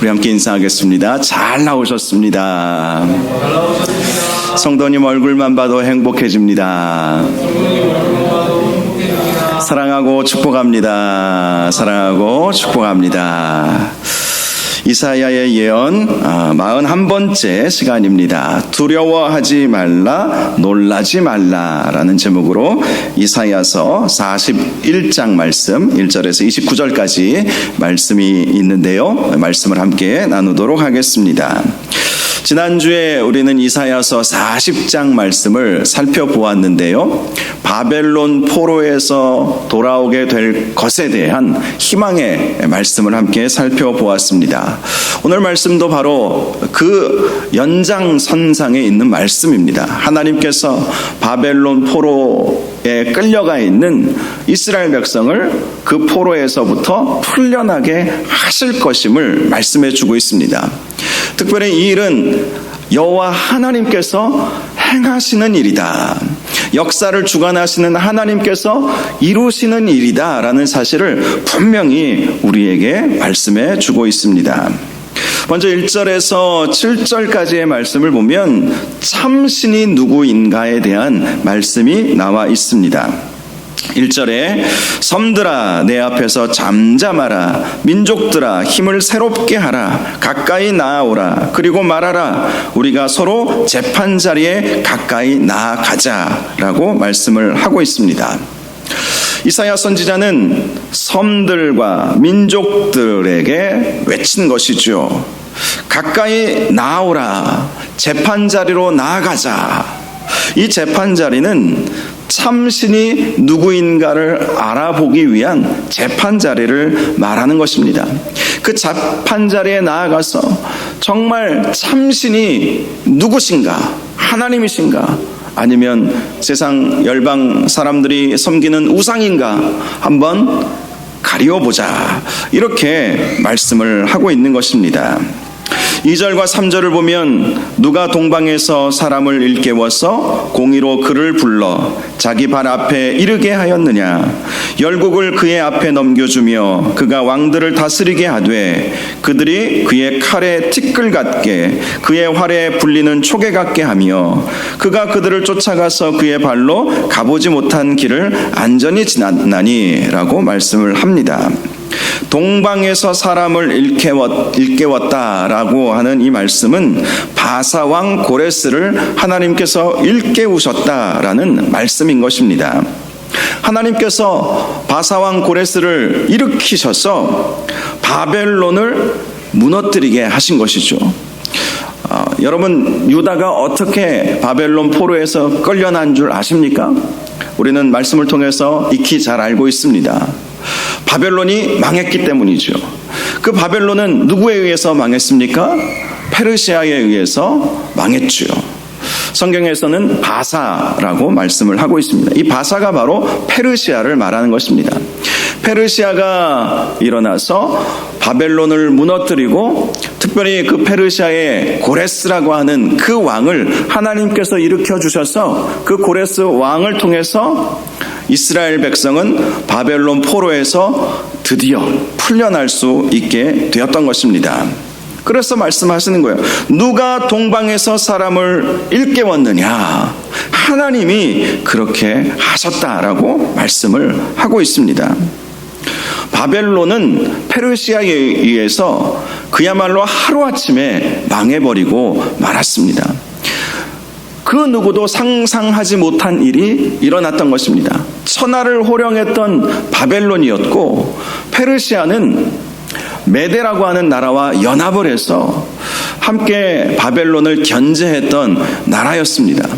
우리 함께 인사하겠습니다. 잘 나오셨습니다. 성도님 얼굴만 봐도 행복해집니다. 사랑하고 축복합니다. 사랑하고 축복합니다. 이사야의 예언 41번째 시간입니다. 두려워하지 말라, 놀라지 말라라는 제목으로 이사야서 41장 말씀 1절에서 29절까지 말씀이 있는데요. 말씀을 함께 나누도록 하겠습니다. 지난주에 우리는 이사야서 40장 말씀을 살펴보았는데요. 바벨론 포로에서 돌아오게 될 것에 대한 희망의 말씀을 함께 살펴보았습니다. 오늘 말씀도 바로 그 연장선상에 있는 말씀입니다. 하나님께서 바벨론 포로에 끌려가 있는 이스라엘 백성을 그 포로에서부터 풀려나게 하실 것임을 말씀해 주고 있습니다. 특별히 이 일은 여호와 하나님께서 행하시는 일이다. 역사를 주관하시는 하나님께서 이루시는 일이다 라는 사실을 분명히 우리에게 말씀해 주고 있습니다. 먼저 1절에서 7절까지의 말씀을 보면 참신이 누구인가에 대한 말씀이 나와 있습니다. 1절에 섬들아 내 앞에서 잠잠하라, 민족들아 힘을 새롭게 하라, 가까이 나아오라, 그리고 말하라, 우리가 서로 재판자리에 가까이 나아가자라고 말씀을 하고 있습니다. 이사야 선지자는 섬들과 민족들에게 외친 것이죠. 가까이 나아오라, 재판자리로 나아가자. 이 재판자리는 참신이 누구인가를 알아보기 위한 재판자리를 말하는 것입니다. 그 재판자리에 나아가서 정말 참신이 누구신가? 하나님이신가? 아니면 세상 열방 사람들이 섬기는 우상인가? 한번 가려보자. 이렇게 말씀을 하고 있는 것입니다. 2절과 3절을 보면 누가 동방에서 사람을 일깨워서 공의로 그를 불러 자기 발 앞에 이르게 하였느냐. 열국을 그의 앞에 넘겨주며 그가 왕들을 다스리게 하되 그들이 그의 칼에 티끌 같게 그의 활에 불리는 초계 같게 하며 그가 그들을 쫓아가서 그의 발로 가보지 못한 길을 안전히 지났나니 라고 말씀을 합니다. 동방에서 사람을 일깨웠다라고 하는 이 말씀은 바사왕 고레스를 하나님께서 일깨우셨다라는 말씀인 것입니다. 하나님께서 바사왕 고레스를 일으키셔서 바벨론을 무너뜨리게 하신 것이죠. 여러분, 유다가 어떻게 바벨론 포로에서 끌려난 줄 아십니까? 우리는 말씀을 통해서 익히 잘 알고 있습니다. 바벨론이 망했기 때문이죠. 그 바벨론은 누구에 의해서 망했습니까? 페르시아에 의해서 망했죠. 성경에서는 바사라고 말씀을 하고 있습니다. 이 바사가 바로 페르시아를 말하는 것입니다. 페르시아가 일어나서 바벨론을 무너뜨리고 특별히 그 페르시아의 고레스라고 하는 그 왕을 하나님께서 일으켜 주셔서 그 고레스 왕을 통해서 이스라엘 백성은 바벨론 포로에서 드디어 풀려날 수 있게 되었던 것입니다. 그래서 말씀하시는 거예요. 누가 동방에서 사람을 일깨웠느냐? 하나님이 그렇게 하셨다라고 말씀을 하고 있습니다. 바벨론은 페르시아에 의해서 그야말로 하루아침에 망해버리고 말았습니다. 그 누구도 상상하지 못한 일이 일어났던 것입니다. 천하를 호령했던 바벨론이었고 페르시아는 메데라고 하는 나라와 연합을 해서 함께 바벨론을 견제했던 나라였습니다.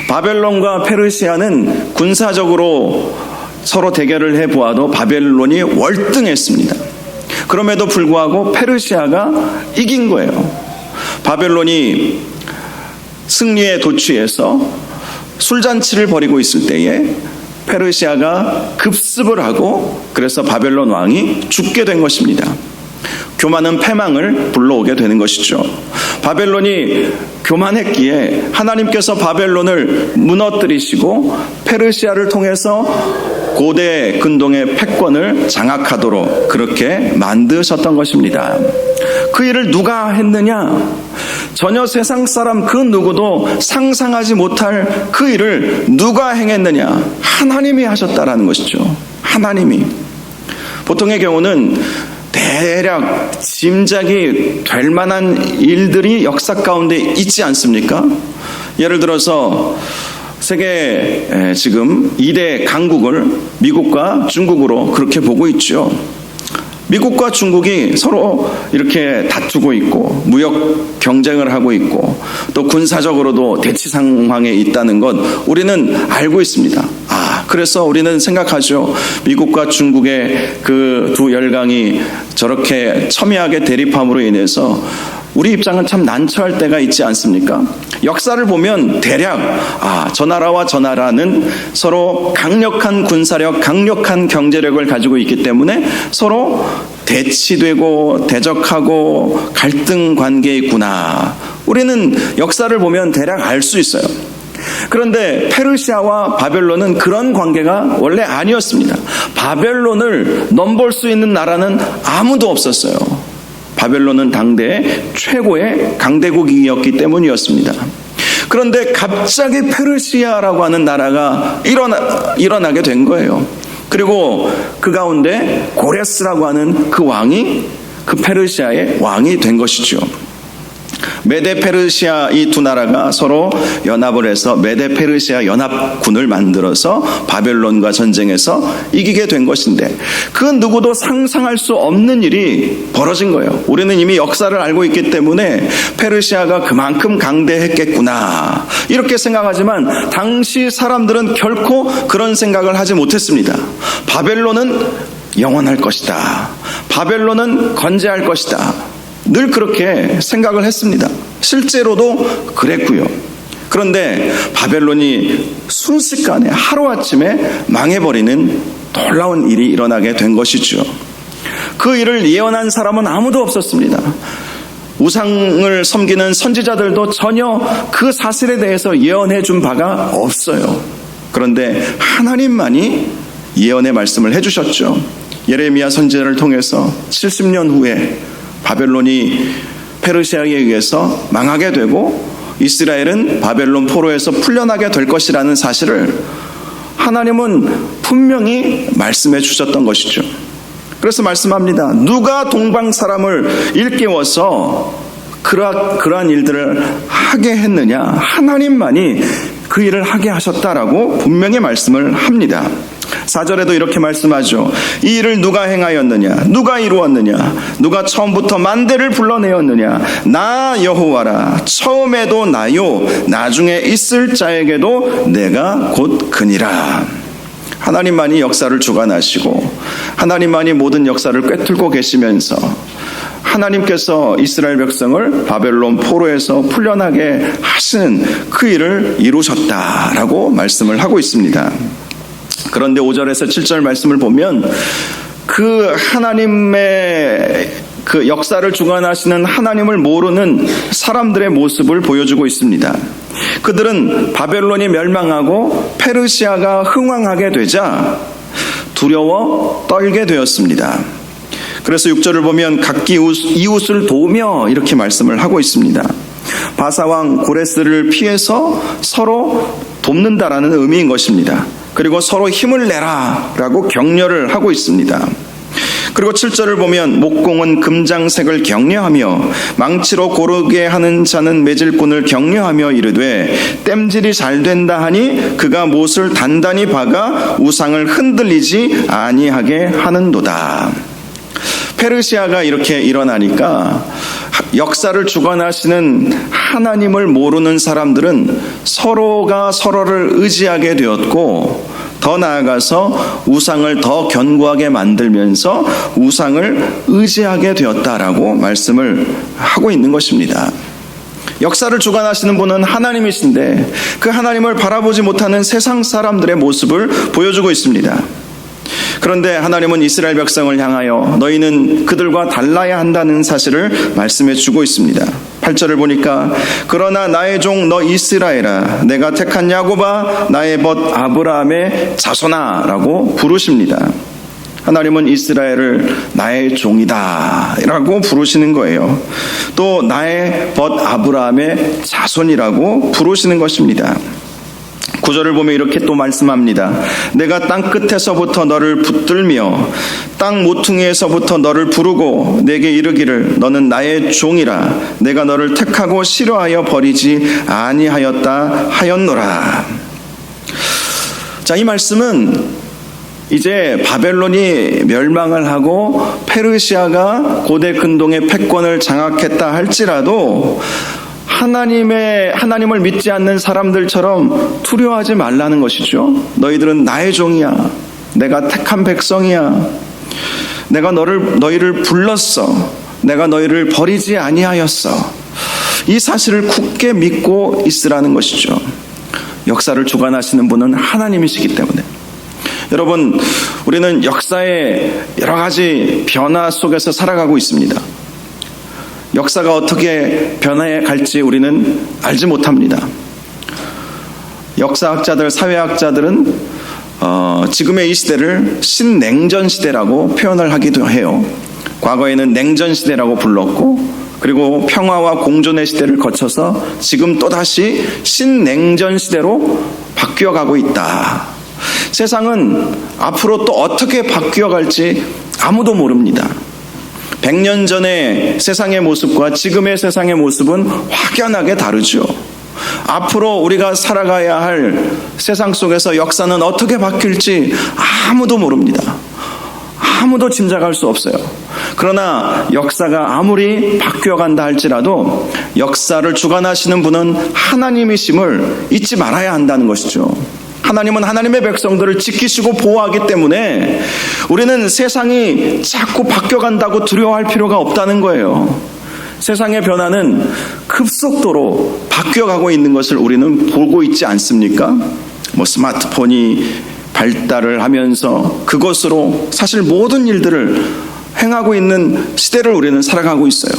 바벨론과 페르시아는 군사적으로 서로 대결을 해보아도 바벨론이 월등했습니다. 그럼에도 불구하고 페르시아가 이긴 거예요. 바벨론이 승리에 도취해서 술잔치를 벌이고 있을 때에 페르시아가 급습을 하고 그래서 바벨론 왕이 죽게 된 것입니다. 교만은 패망을 불러오게 되는 것이죠. 바벨론이 교만했기에 하나님께서 바벨론을 무너뜨리시고 페르시아를 통해서 고대 근동의 패권을 장악하도록 그렇게 만드셨던 것입니다. 그 일을 누가 했느냐? 전혀 세상 사람 그 누구도 상상하지 못할 그 일을 누가 행했느냐? 하나님이 하셨다라는 것이죠. 하나님이. 보통의 경우는 대략 짐작이 될 만한 일들이 역사 가운데 있지 않습니까? 예를 들어서 세계 지금 2대 강국을 미국과 중국으로 그렇게 보고 있죠. 미국과 중국이 서로 이렇게 다투고 있고 무역 경쟁을 하고 있고 또 군사적으로도 대치 상황에 있다는 것 우리는 알고 있습니다. 그래서 우리는 생각하죠. 미국과 중국의 그 두 열강이 저렇게 첨예하게 대립함으로 인해서 우리 입장은 참 난처할 때가 있지 않습니까? 역사를 보면 대략 저 나라와 저 나라는 서로 강력한 군사력, 강력한 경제력을 가지고 있기 때문에 서로 대치되고 대적하고 갈등 관계에 있구나. 우리는 역사를 보면 대략 알 수 있어요. 그런데 페르시아와 바벨론은 그런 관계가 원래 아니었습니다. 바벨론을 넘볼 수 있는 나라는 아무도 없었어요. 바벨론은 당대 최고의 강대국이었기 때문이었습니다. 그런데 갑자기 페르시아라고 하는 나라가 일어나게 된 거예요. 그리고 그 가운데 고레스라고 하는 그 왕이 그 페르시아의 왕이 된 것이죠. 메데 페르시아 이 두 나라가 서로 연합을 해서 메데 페르시아 연합군을 만들어서 바벨론과 전쟁에서 이기게 된 것인데 그 누구도 상상할 수 없는 일이 벌어진 거예요. 우리는 이미 역사를 알고 있기 때문에 페르시아가 그만큼 강대했겠구나 이렇게 생각하지만 당시 사람들은 결코 그런 생각을 하지 못했습니다. 바벨론은 영원할 것이다. 바벨론은 건재할 것이다. 늘 그렇게 생각을 했습니다. 실제로도 그랬고요. 그런데 바벨론이 순식간에 하루아침에 망해버리는 놀라운 일이 일어나게 된 것이죠. 그 일을 예언한 사람은 아무도 없었습니다. 우상을 섬기는 선지자들도 전혀 그 사실에 대해서 예언해 준 바가 없어요. 그런데 하나님만이 예언의 말씀을 해주셨죠. 예레미야 선지자를 통해서 70년 후에 바벨론이 페르시아에 의해서 망하게 되고 이스라엘은 바벨론 포로에서 풀려나게 될 것이라는 사실을 하나님은 분명히 말씀해 주셨던 것이죠. 그래서 말씀합니다. 누가 동방 사람을 일깨워서 그러한 일들을 하게 했느냐? 하나님만이 그 일을 하게 하셨다라고 분명히 말씀을 합니다. 4절에도 이렇게 말씀하죠. 이 일을 누가 행하였느냐? 누가 이루었느냐? 누가 처음부터 만대를 불러내었느냐? 나 여호와라. 처음에도 나요. 나중에 있을 자에게도 내가 곧 그니라. 하나님만이 역사를 주관하시고 하나님만이 모든 역사를 꿰뚫고 계시면서 하나님께서 이스라엘 백성을 바벨론 포로에서 풀려나게 하시는 그 일을 이루셨다라고 말씀을 하고 있습니다. 그런데 5절에서 7절 말씀을 보면 그 하나님의 그 역사를 주관하시는 하나님을 모르는 사람들의 모습을 보여주고 있습니다. 그들은 바벨론이 멸망하고 페르시아가 흥왕하게 되자 두려워 떨게 되었습니다. 그래서 6절을 보면 각기 이웃을 도우며 이렇게 말씀을 하고 있습니다. 바사왕 고레스를 피해서 서로 돕는다라는 의미인 것입니다. 그리고 서로 힘을 내라 라고 격려를 하고 있습니다. 그리고 7절을 보면 목공은 금장색을 격려하며 망치로 고르게 하는 자는 매질꾼을 격려하며 이르되 땜질이 잘 된다 하니 그가 못을 단단히 박아 우상을 흔들리지 아니하게 하는도다. 페르시아가 이렇게 일어나니까 역사를 주관하시는 하나님을 모르는 사람들은 서로가 서로를 의지하게 되었고 더 나아가서 우상을 더 견고하게 만들면서 우상을 의지하게 되었다라고 말씀을 하고 있는 것입니다. 역사를 주관하시는 분은 하나님이신데 그 하나님을 바라보지 못하는 세상 사람들의 모습을 보여주고 있습니다. 그런데 하나님은 이스라엘 백성을 향하여 너희는 그들과 달라야 한다는 사실을 말씀해 주고 있습니다. 8절을 보니까 그러나 나의 종 너 이스라엘아 내가 택한 야곱아 나의 벗 아브라함의 자손아 라고 부르십니다. 하나님은 이스라엘을 나의 종이다 라고 부르시는 거예요. 또 나의 벗 아브라함의 자손이라고 부르시는 것입니다. 9절을 보면 이렇게 또 말씀합니다. 내가 땅 끝에서부터 너를 붙들며 땅 모퉁이에서부터 너를 부르고 내게 이르기를 너는 나의 종이라 내가 너를 택하고 싫어하여 버리지 아니하였다 하였노라. 자, 이 말씀은 이제 바벨론이 멸망을 하고 페르시아가 고대 근동의 패권을 장악했다 할지라도 하나님을 믿지 않는 사람들처럼 두려워하지 말라는 것이죠. 너희들은 나의 종이야. 내가 택한 백성이야. 내가 너희를 불렀어. 내가 너희를 버리지 아니하였어. 이 사실을 굳게 믿고 있으라는 것이죠. 역사를 주관하시는 분은 하나님이시기 때문에. 여러분, 우리는 역사의 여러 가지 변화 속에서 살아가고 있습니다. 역사가 어떻게 변화해 갈지 우리는 알지 못합니다. 역사학자들, 사회학자들은 지금의 이 시대를 신냉전 시대라고 표현을 하기도 해요. 과거에는 냉전 시대라고 불렀고, 그리고 평화와 공존의 시대를 거쳐서 지금 또다시 신냉전 시대로 바뀌어가고 있다. 세상은 앞으로 또 어떻게 바뀌어갈지 아무도 모릅니다. 100년 전의 세상의 모습과 지금의 세상의 모습은 확연하게 다르죠. 앞으로 우리가 살아가야 할 세상 속에서 역사는 어떻게 바뀔지 아무도 모릅니다. 아무도 짐작할 수 없어요. 그러나 역사가 아무리 바뀌어간다 할지라도 역사를 주관하시는 분은 하나님이심을 잊지 말아야 한다는 것이죠. 하나님은 하나님의 백성들을 지키시고 보호하기 때문에 우리는 세상이 자꾸 바뀌어간다고 두려워할 필요가 없다는 거예요. 세상의 변화는 급속도로 바뀌어가고 있는 것을 우리는 보고 있지 않습니까? 스마트폰이 발달을 하면서 그것으로 사실 모든 일들을 행하고 있는 시대를 우리는 살아가고 있어요.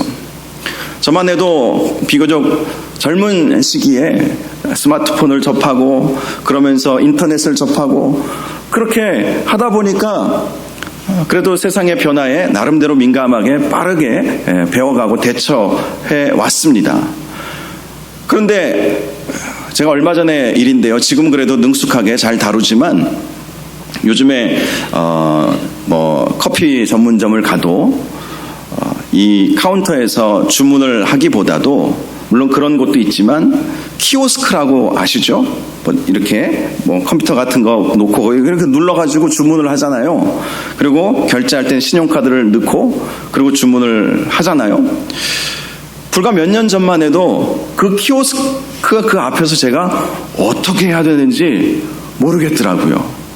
저만 해도 비교적 젊은 시기에 스마트폰을 접하고 그러면서 인터넷을 접하고 그렇게 하다 보니까 그래도 세상의 변화에 나름대로 민감하게 빠르게 배워가고 대처해 왔습니다. 그런데 제가 얼마 전에 일인데요. 지금 그래도 능숙하게 잘 다루지만 요즘에 커피 전문점을 가도 이 카운터에서 주문을 하기보다도 물론 그런 곳도 있지만 키오스크라고 아시죠? 이렇게 컴퓨터 같은 거 놓고 이렇게 눌러가지고 주문을 하잖아요. 그리고 결제할 땐 신용카드를 넣고 그리고 주문을 하잖아요. 불과 몇 년 전만 해도 그 키오스크가 그 앞에서 제가 어떻게 해야 되는지 모르겠더라고요.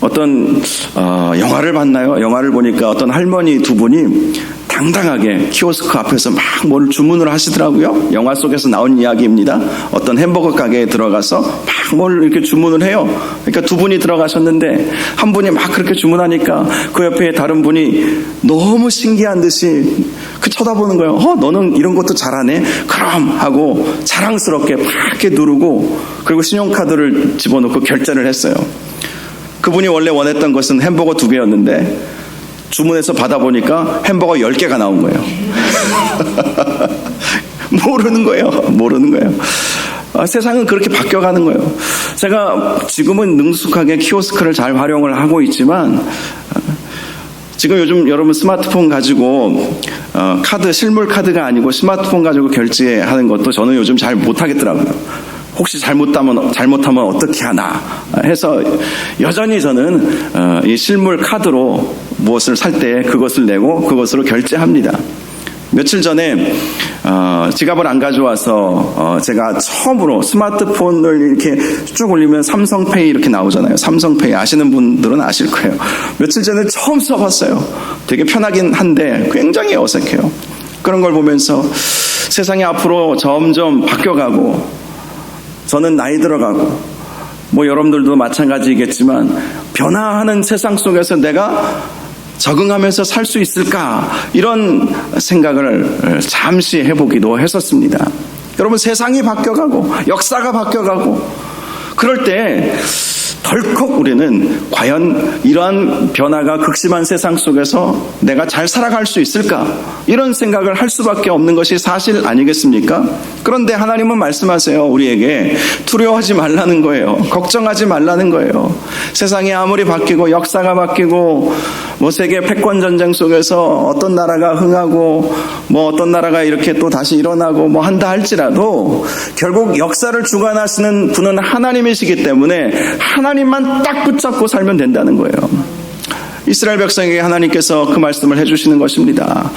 어떤 영화를 봤나요? 영화를 보니까 어떤 할머니 두 분이 당당하게 키오스크 앞에서 막 뭘 주문을 하시더라고요. 영화 속에서 나온 이야기입니다. 어떤 햄버거 가게에 들어가서 막 뭘 이렇게 주문을 해요. 그러니까 두 분이 들어가셨는데 한 분이 막 그렇게 주문하니까 그 옆에 다른 분이 너무 신기한 듯이 쳐다보는 거예요. 너는 이런 것도 잘하네? 그럼 하고 자랑스럽게 막 이렇게 누르고 그리고 신용카드를 집어넣고 결제를 했어요. 그분이 원래 원했던 것은 햄버거 2개였는데 주문해서 받아보니까 햄버거 10개가 나온 거예요. 모르는 거예요. 세상은 그렇게 바뀌어가는 거예요. 제가 지금은 능숙하게 키오스크를 잘 활용을 하고 있지만 지금 요즘 여러분 스마트폰 가지고 실물 카드가 아니고 스마트폰 가지고 결제하는 것도 저는 요즘 잘 못하겠더라고요. 혹시 잘못하면 어떻게 하나 해서 여전히 저는 이 실물 카드로 무엇을 살 때 그것을 내고 그것으로 결제합니다. 며칠 전에 지갑을 안 가져와서 제가 처음으로 스마트폰을 이렇게 쭉 올리면 삼성페이 이렇게 나오잖아요. 삼성페이 아시는 분들은 아실 거예요. 며칠 전에 처음 써봤어요. 되게 편하긴 한데 굉장히 어색해요. 그런 걸 보면서 세상이 앞으로 점점 바뀌어가고 저는 나이 들어가고 여러분들도 마찬가지겠지만 변화하는 세상 속에서 내가 적응하면서 살 수 있을까 이런 생각을 잠시 해보기도 했었습니다. 여러분 세상이 바뀌어가고 역사가 바뀌어가고 그럴 때 덜컥 우리는 과연 이러한 변화가 극심한 세상 속에서 내가 잘 살아갈 수 있을까? 이런 생각을 할 수밖에 없는 것이 사실 아니겠습니까? 그런데 하나님은 말씀하세요. 우리에게 두려워하지 말라는 거예요. 걱정하지 말라는 거예요. 세상이 아무리 바뀌고 역사가 바뀌고 세계 패권 전쟁 속에서 어떤 나라가 흥하고 어떤 나라가 이렇게 또 다시 일어나고 한다 할지라도 결국 역사를 주관하시는 분은 하나님이시기 때문에 하나님만 딱 붙잡고 살면 된다는 거예요. 이스라엘 백성에게 하나님께서 그 말씀을 해주시는 것입니다.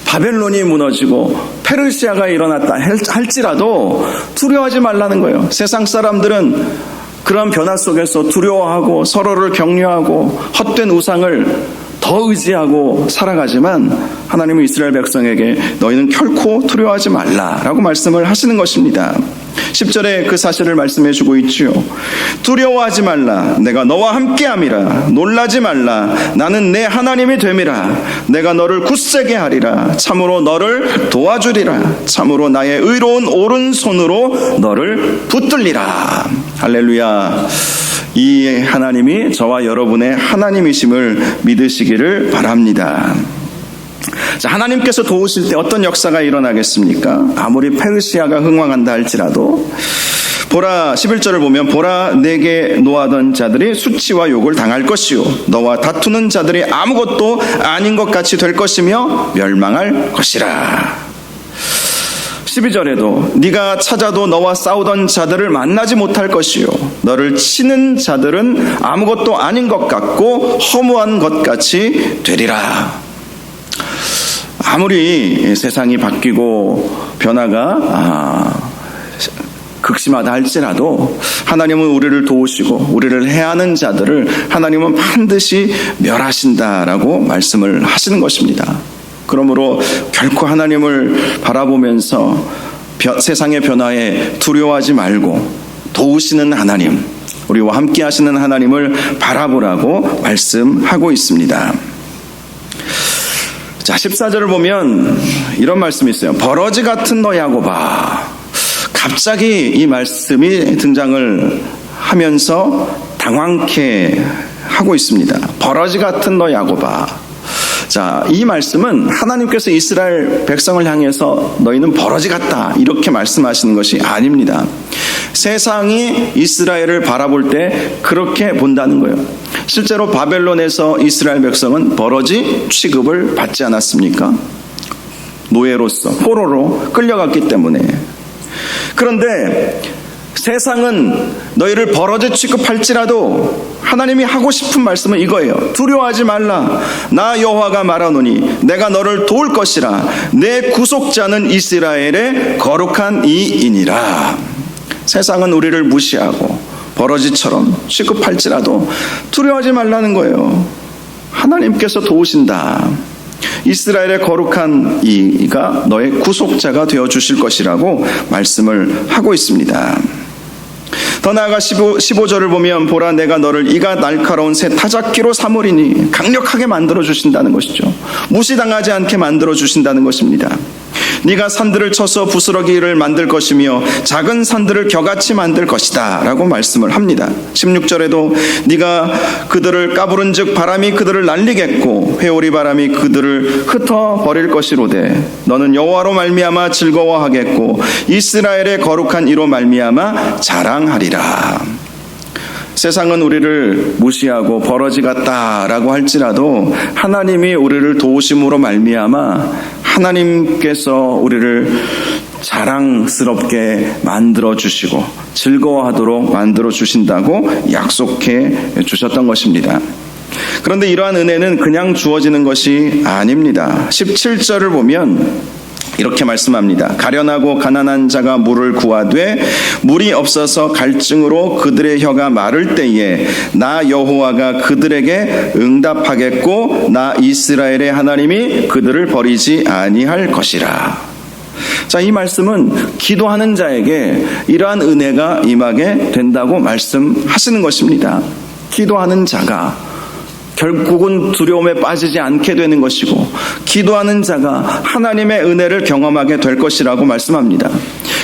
바벨론이 무너지고 페르시아가 일어났다 할지라도 두려워하지 말라는 거예요. 세상 사람들은 그런 변화 속에서 두려워하고 서로를 격려하고 헛된 우상을 더 의지하고 살아가지만 하나님은 이스라엘 백성에게 너희는 결코 두려워하지 말라라고 말씀을 하시는 것입니다. 10절에 그 사실을 말씀해 주고 있지요. 두려워하지 말라. 내가 너와 함께함이라. 놀라지 말라. 나는 내 하나님이 됨이라. 내가 너를 굳세게 하리라. 참으로 너를 도와주리라. 참으로 나의 의로운 오른손으로 너를 붙들리라. 할렐루야. 이 하나님이 저와 여러분의 하나님이심을 믿으시기를 바랍니다. 자, 하나님께서 도우실 때 어떤 역사가 일어나겠습니까? 아무리 페르시아가 흥왕한다 할지라도 보라, 11절을 보면 보라, 내게 노하던 자들이 수치와 욕을 당할 것이요 너와 다투는 자들이 아무것도 아닌 것 같이 될 것이며 멸망할 것이라. 12절에도 네가 찾아도 너와 싸우던 자들을 만나지 못할 것이요 너를 치는 자들은 아무것도 아닌 것 같고 허무한 것 같이 되리라. 아무리 세상이 바뀌고 변화가 극심하다 할지라도 하나님은 우리를 도우시고 우리를 해하는 자들을 하나님은 반드시 멸하신다라고 말씀을 하시는 것입니다. 그러므로 결코 하나님을 바라보면서 세상의 변화에 두려워하지 말고 도우시는 하나님, 우리와 함께 하시는 하나님을 바라보라고 말씀하고 있습니다. 자, 14절을 보면 이런 말씀이 있어요. 버러지 같은 너 야곱아. 갑자기 이 말씀이 등장을 하면서 당황케 하고 있습니다. 버러지 같은 너 야곱아. 자, 이 말씀은 하나님께서 이스라엘 백성을 향해서 너희는 버러지 같다 이렇게 말씀하시는 것이 아닙니다. 세상이 이스라엘을 바라볼 때 그렇게 본다는 거예요. 실제로 바벨론에서 이스라엘 백성은 버러지 취급을 받지 않았습니까? 노예로서 포로로 끌려갔기 때문에. 그런데 세상은 너희를 버러지 취급할지라도 하나님이 하고 싶은 말씀은 이거예요. 두려워하지 말라. 나 여호와가 말하노니 내가 너를 도울 것이라. 내 구속자는 이스라엘의 거룩한 이이니라. 세상은 우리를 무시하고 버러지처럼 취급할지라도 두려워하지 말라는 거예요. 하나님께서 도우신다. 이스라엘의 거룩한 이가 너의 구속자가 되어주실 것이라고 말씀을 하고 있습니다. 더 나아가 15절을 보면 보라 내가 너를 이가 날카로운 새 타작기로 삼으리니 강력하게 만들어주신다는 것이죠. 무시당하지 않게 만들어주신다는 것입니다. 네가 산들을 쳐서 부스러기를 만들 것이며 작은 산들을 겨같이 만들 것이다 라고 말씀을 합니다. 16절에도 네가 그들을 까부른 즉 바람이 그들을 날리겠고 회오리 바람이 그들을 흩어버릴 것이로되 너는 여호와로 말미암아 즐거워하겠고 이스라엘의 거룩한 이로 말미암아 자랑하리라. 세상은 우리를 무시하고 버러지 같다라고 할지라도 하나님이 우리를 도우심으로 말미암아 하나님께서 우리를 자랑스럽게 만들어주시고 즐거워하도록 만들어주신다고 약속해 주셨던 것입니다. 그런데 이러한 은혜는 그냥 주어지는 것이 아닙니다. 17절을 보면 이렇게 말씀합니다. 가련하고 가난한 자가 물을 구하되 물이 없어서 갈증으로 그들의 혀가 마를 때에 나 여호와가 그들에게 응답하겠고 나 이스라엘의 하나님이 그들을 버리지 아니할 것이라. 자, 이 말씀은 기도하는 자에게 이러한 은혜가 임하게 된다고 말씀하시는 것입니다. 기도하는 자가 결국은 두려움에 빠지지 않게 되는 것이고 기도하는 자가 하나님의 은혜를 경험하게 될 것이라고 말씀합니다.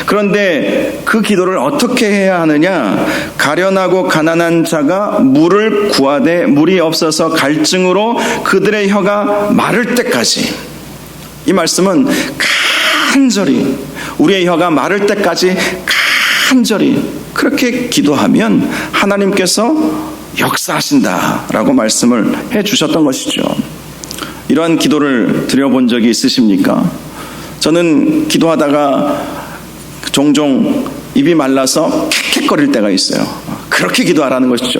그런데 그 기도를 어떻게 해야 하느냐? 가련하고 가난한 자가 물을 구하되 물이 없어서 갈증으로 그들의 혀가 마를 때까지, 이 말씀은 간절히 우리의 혀가 마를 때까지 간절히 그렇게 기도하면 하나님께서 역사하신다라고 말씀을 해주셨던 것이죠. 이러한 기도를 드려본 적이 있으십니까? 저는 기도하다가 종종 입이 말라서 캑캑거릴 때가 있어요. 그렇게 기도하라는 것이죠.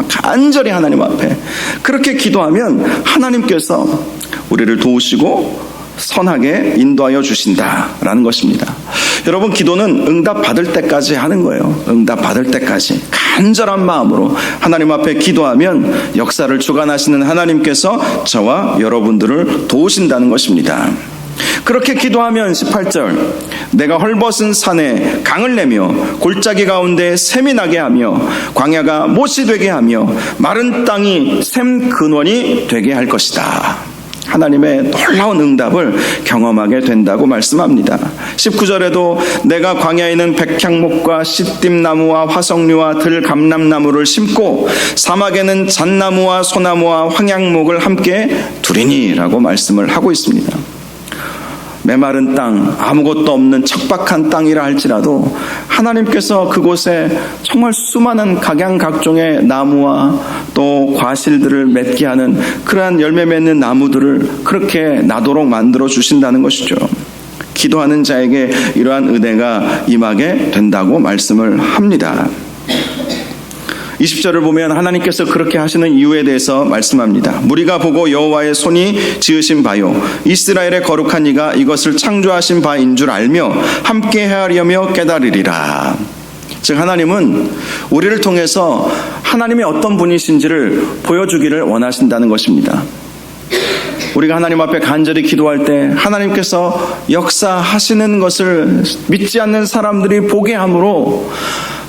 간절히 하나님 앞에 그렇게 기도하면 하나님께서 우리를 도우시고 선하게 인도하여 주신다라는 것입니다. 여러분, 기도는 응답받을 때까지 하는 거예요. 응답받을 때까지 간절한 마음으로 하나님 앞에 기도하면 역사를 주관하시는 하나님께서 저와 여러분들을 도우신다는 것입니다. 그렇게 기도하면 18절, 내가 헐벗은 산에 강을 내며 골짜기 가운데 샘이 나게 하며 광야가 못이 되게 하며 마른 땅이 샘 근원이 되게 할 것이다. 하나님의 놀라운 응답을 경험하게 된다고 말씀합니다. 19절에도 내가 광야에는 백향목과 시띠나무와 화석류와 들감람나무를 심고 사막에는 잣나무와 소나무와 황양목을 함께 두리니 라고 말씀을 하고 있습니다. 메마른 땅, 아무것도 없는 척박한 땅이라 할지라도 하나님께서 그곳에 정말 수많은 각양각종의 나무와 또 과실들을 맺게 하는 그러한 열매 맺는 나무들을 그렇게 나도록 만들어 주신다는 것이죠. 기도하는 자에게 이러한 은혜가 임하게 된다고 말씀을 합니다. 20절을 보면 하나님께서 그렇게 하시는 이유에 대해서 말씀합니다. 무리가 보고 여호와의 손이 지으신 바요 이스라엘의 거룩한 이가 이것을 창조하신 바인 줄 알며 함께 헤아리며 깨달으리라. 즉 하나님은 우리를 통해서 하나님이 어떤 분이신지를 보여주기를 원하신다는 것입니다. 우리가 하나님 앞에 간절히 기도할 때 하나님께서 역사하시는 것을 믿지 않는 사람들이 보게 함으로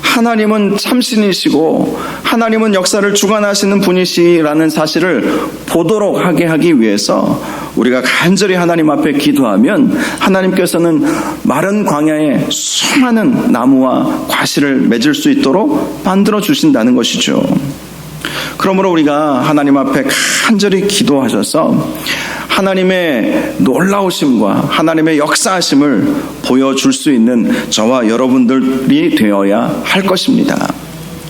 하나님은 참신이시고 하나님은 역사를 주관하시는 분이시라는 사실을 보도록 하게 하기 위해서 우리가 간절히 하나님 앞에 기도하면 하나님께서는 마른 광야에 수많은 나무와 과실을 맺을 수 있도록 만들어 주신다는 것이죠. 그러므로 우리가 하나님 앞에 간절히 기도하셔서 하나님의 놀라우심과 하나님의 역사하심을 보여줄 수 있는 저와 여러분들이 되어야 할 것입니다.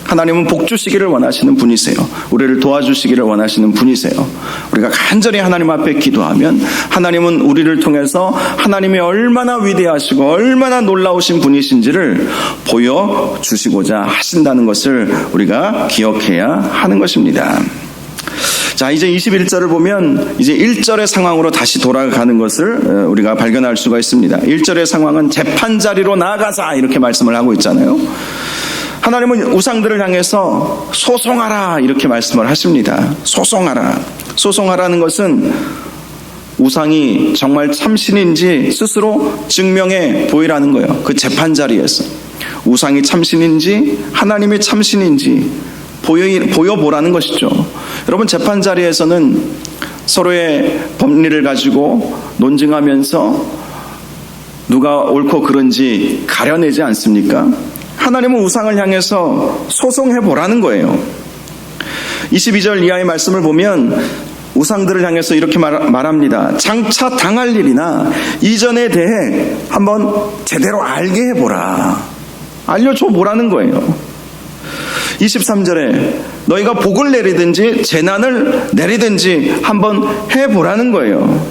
하나님은 복 주시기를 원하시는 분이세요. 우리를 도와주시기를 원하시는 분이세요. 우리가 간절히 하나님 앞에 기도하면 하나님은 우리를 통해서 하나님이 얼마나 위대하시고 얼마나 놀라우신 분이신지를 보여주시고자 하신다는 것을 우리가 기억해야 하는 것입니다. 자, 이제 21절을 보면 이제 1절의 상황으로 다시 돌아가는 것을 우리가 발견할 수가 있습니다. 1절의 상황은 재판 자리로 나아가자 이렇게 말씀을 하고 있잖아요. 하나님은 우상들을 향해서 소송하라 이렇게 말씀을 하십니다. 소송하라. 소송하라는 것은 우상이 정말 참신인지 스스로 증명해 보이라는 거예요. 그 재판 자리에서 우상이 참신인지 하나님이 참신인지 보여보라는 것이죠. 여러분, 재판 자리에서는 서로의 법리를 가지고 논증하면서 누가 옳고 그른지 가려내지 않습니까? 하나님은 우상을 향해서 소송해보라는 거예요. 22절 이하의 말씀을 보면 우상들을 향해서 이렇게 말합니다. 장차 당할 일이나 이전에 대해 한번 제대로 알게 해보라. 알려줘 보라는 거예요. 23절에 너희가 복을 내리든지 재난을 내리든지 한번 해보라는 거예요.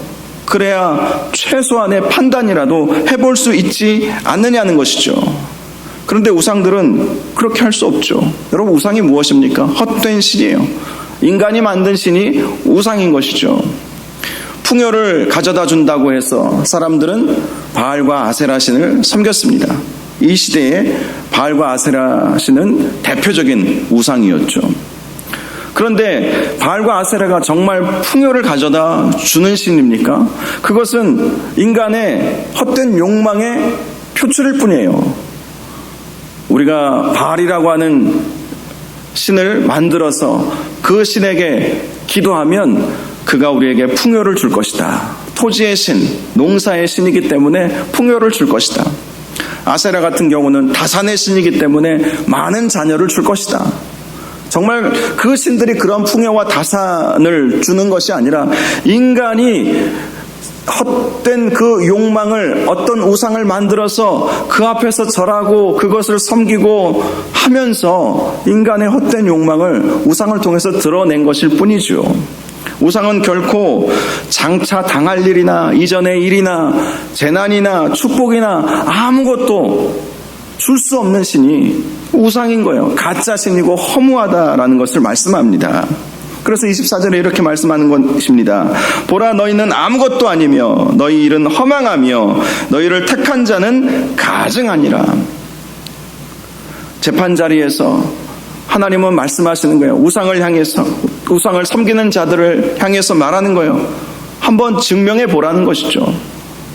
그래야 최소한의 판단이라도 해볼 수 있지 않느냐는 것이죠. 그런데 우상들은 그렇게 할 수 없죠. 여러분, 우상이 무엇입니까? 헛된 신이에요. 인간이 만든 신이 우상인 것이죠. 풍요를 가져다 준다고 해서 사람들은 바알과 아세라 신을 섬겼습니다. 이 시대에 바알과 아세라 신은 대표적인 우상이었죠. 그런데 바알과 아세라가 정말 풍요를 가져다 주는 신입니까? 그것은 인간의 헛된 욕망의 표출일 뿐이에요. 우리가 바알이라고 하는 신을 만들어서 그 신에게 기도하면 그가 우리에게 풍요를 줄 것이다. 토지의 신, 농사의 신이기 때문에 풍요를 줄 것이다. 아세라 같은 경우는 다산의 신이기 때문에 많은 자녀를 줄 것이다. 정말 그 신들이 그런 풍요와 다산을 주는 것이 아니라 인간이 헛된 그 욕망을, 어떤 우상을 만들어서 그 앞에서 절하고 그것을 섬기고 하면서 인간의 헛된 욕망을 우상을 통해서 드러낸 것일 뿐이죠. 우상은 결코 장차 당할 일이나 이전의 일이나 재난이나 축복이나 아무것도 줄 수 없는 신이 우상인 거예요. 가짜 신이고 허무하다라는 것을 말씀합니다. 그래서 24절에 이렇게 말씀하는 것입니다. 보라, 너희는 아무것도 아니며 너희 일은 허망하며 너희를 택한 자는 가증하니라. 재판자리에서 하나님은 말씀하시는 거예요. 우상을 향해서, 우상을 섬기는 자들을 향해서 말하는 거예요. 한번 증명해 보라는 것이죠.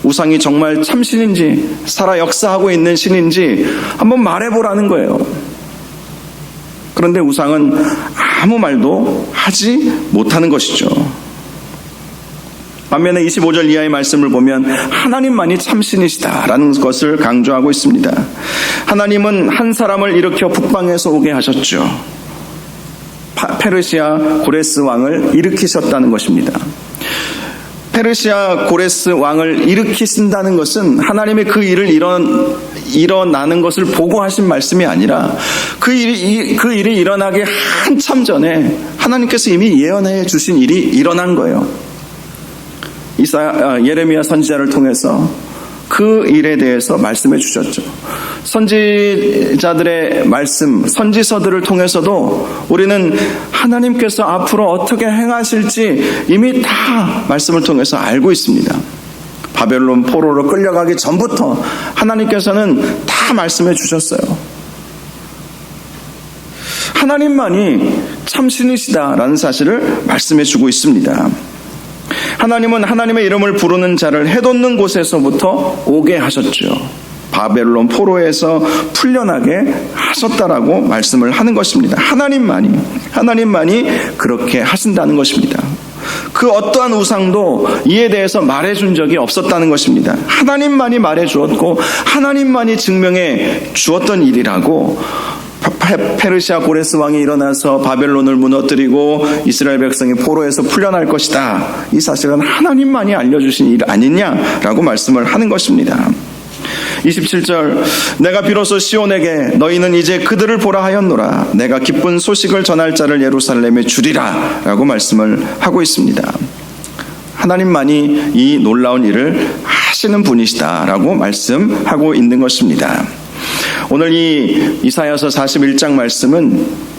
우상이 정말 참신인지 살아 역사하고 있는 신인지 한번 말해보라는 거예요. 그런데 우상은 아무 말도 하지 못하는 것이죠. 반면에 25절 이하의 말씀을 보면 하나님만이 참신이시다라는 것을 강조하고 있습니다. 하나님은 한 사람을 일으켜 북방에서 오게 하셨죠. 페르시아 고레스 왕을 일으키셨다는 것입니다. 페르시아 고레스 왕을 일으키신다는 것은 하나님의 그 일을 일어나는 것을 보고 하신 말씀이 아니라 그 일이 일어나기 한참 전에 하나님께서 이미 예언해 주신 일이 일어난 거예요. 예레미야 선지자를 통해서 그 일에 대해서 말씀해 주셨죠. 선지자들의 말씀, 선지서들을 통해서도 우리는 하나님께서 앞으로 어떻게 행하실지 이미 다 말씀을 통해서 알고 있습니다. 바벨론 포로로 끌려가기 전부터 하나님께서는 다 말씀해 주셨어요. 하나님만이 참신이시다라는 사실을 말씀해 주고 있습니다. 하나님은 하나님의 이름을 부르는 자를 해돋는 곳에서부터 오게 하셨죠. 바벨론 포로에서 풀려나게 하셨다라고 말씀을 하는 것입니다. 하나님만이 그렇게 하신다는 것입니다. 그 어떠한 우상도 이에 대해서 말해준 적이 없었다는 것입니다. 하나님만이 말해주었고 하나님만이 증명해 주었던 일이라고 페르시아 고레스 왕이 일어나서 바벨론을 무너뜨리고 이스라엘 백성이 포로에서 풀려날 것이다. 이 사실은 하나님만이 알려주신 일 아니냐라고 말씀을 하는 것입니다. 27절, 내가 비로소 시온에게 너희는 이제 그들을 보라 하였노라. 내가 기쁜 소식을 전할 자를 예루살렘에 주리라 라고 말씀을 하고 있습니다. 하나님만이 이 놀라운 일을 하시는 분이시다라고 말씀하고 있는 것입니다. 오늘 이 이사야서 41장 말씀은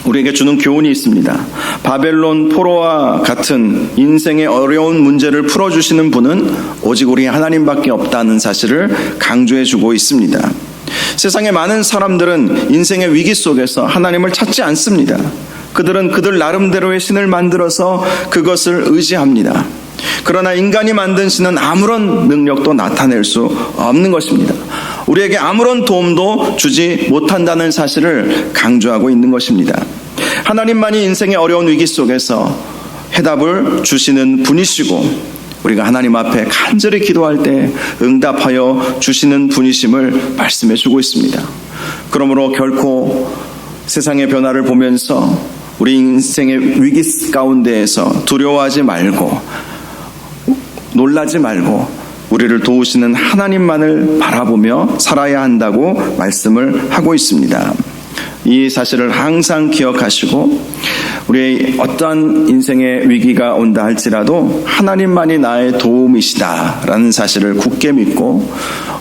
우리에게 주는 교훈이 있습니다. 바벨론 포로와 같은 인생의 어려운 문제를 풀어주시는 분은 오직 우리 하나님밖에 없다는 사실을 강조해주고 있습니다. 세상의 많은 사람들은 인생의 위기 속에서 하나님을 찾지 않습니다. 그들은 그들 나름대로의 신을 만들어서 그것을 의지합니다. 그러나 인간이 만든 신은 아무런 능력도 나타낼 수 없는 것입니다. 우리에게 아무런 도움도 주지 못한다는 사실을 강조하고 있는 것입니다. 하나님만이 인생의 어려운 위기 속에서 해답을 주시는 분이시고 우리가 하나님 앞에 간절히 기도할 때 응답하여 주시는 분이심을 말씀해 주고 있습니다. 그러므로 결코 세상의 변화를 보면서 우리 인생의 위기 가운데에서 두려워하지 말고 놀라지 말고 우리를 도우시는 하나님만을 바라보며 살아야 한다고 말씀을 하고 있습니다. 이 사실을 항상 기억하시고 우리의 어떠한 인생의 위기가 온다 할지라도 하나님만이 나의 도움이시다라는 사실을 굳게 믿고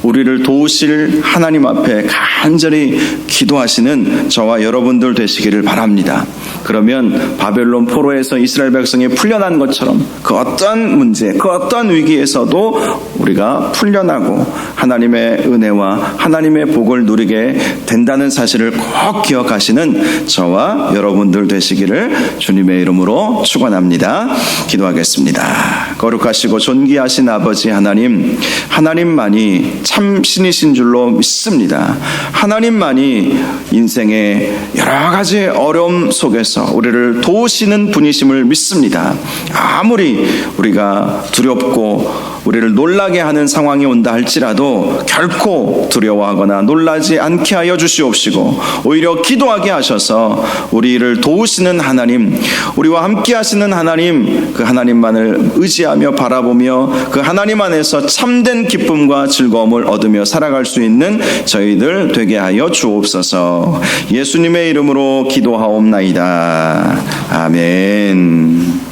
우리를 도우실 하나님 앞에 간절히 기도하시는 저와 여러분들 되시기를 바랍니다. 그러면 바벨론 포로에서 이스라엘 백성이 풀려난 것처럼 그 어떠한 문제, 그 어떠한 위기에서도 우리가 풀려나고 하나님의 은혜와 하나님의 복을 누리게 된다는 사실을 꼭 기억하시는 저와 여러분들 되시기를 주님의 이름으로 축원합니다. 기도하겠습니다. 거룩하시고 존귀하신 아버지 하나님, 하나님만이 참 신이신 줄로 믿습니다. 하나님만이 인생의 여러 가지 어려움 속에서 우리를 도우시는 분이심을 믿습니다. 아무리 우리가 두렵고 우리를 놀라게 하는 상황이 온다 할지라도 결코 두려워하거나 놀라지 않게 하여 주시옵시고 오히려 기도하게 하셔서 우리를 도우시는 하나님, 우리와 함께 하시는 하나님, 그 하나님만을 의지하며 바라보며 그 하나님 안에서 참된 기쁨과 즐거움을 얻으며 살아갈 수 있는 저희들 되게 하여 주옵소서. 예수님의 이름으로 기도하옵나이다. 아멘.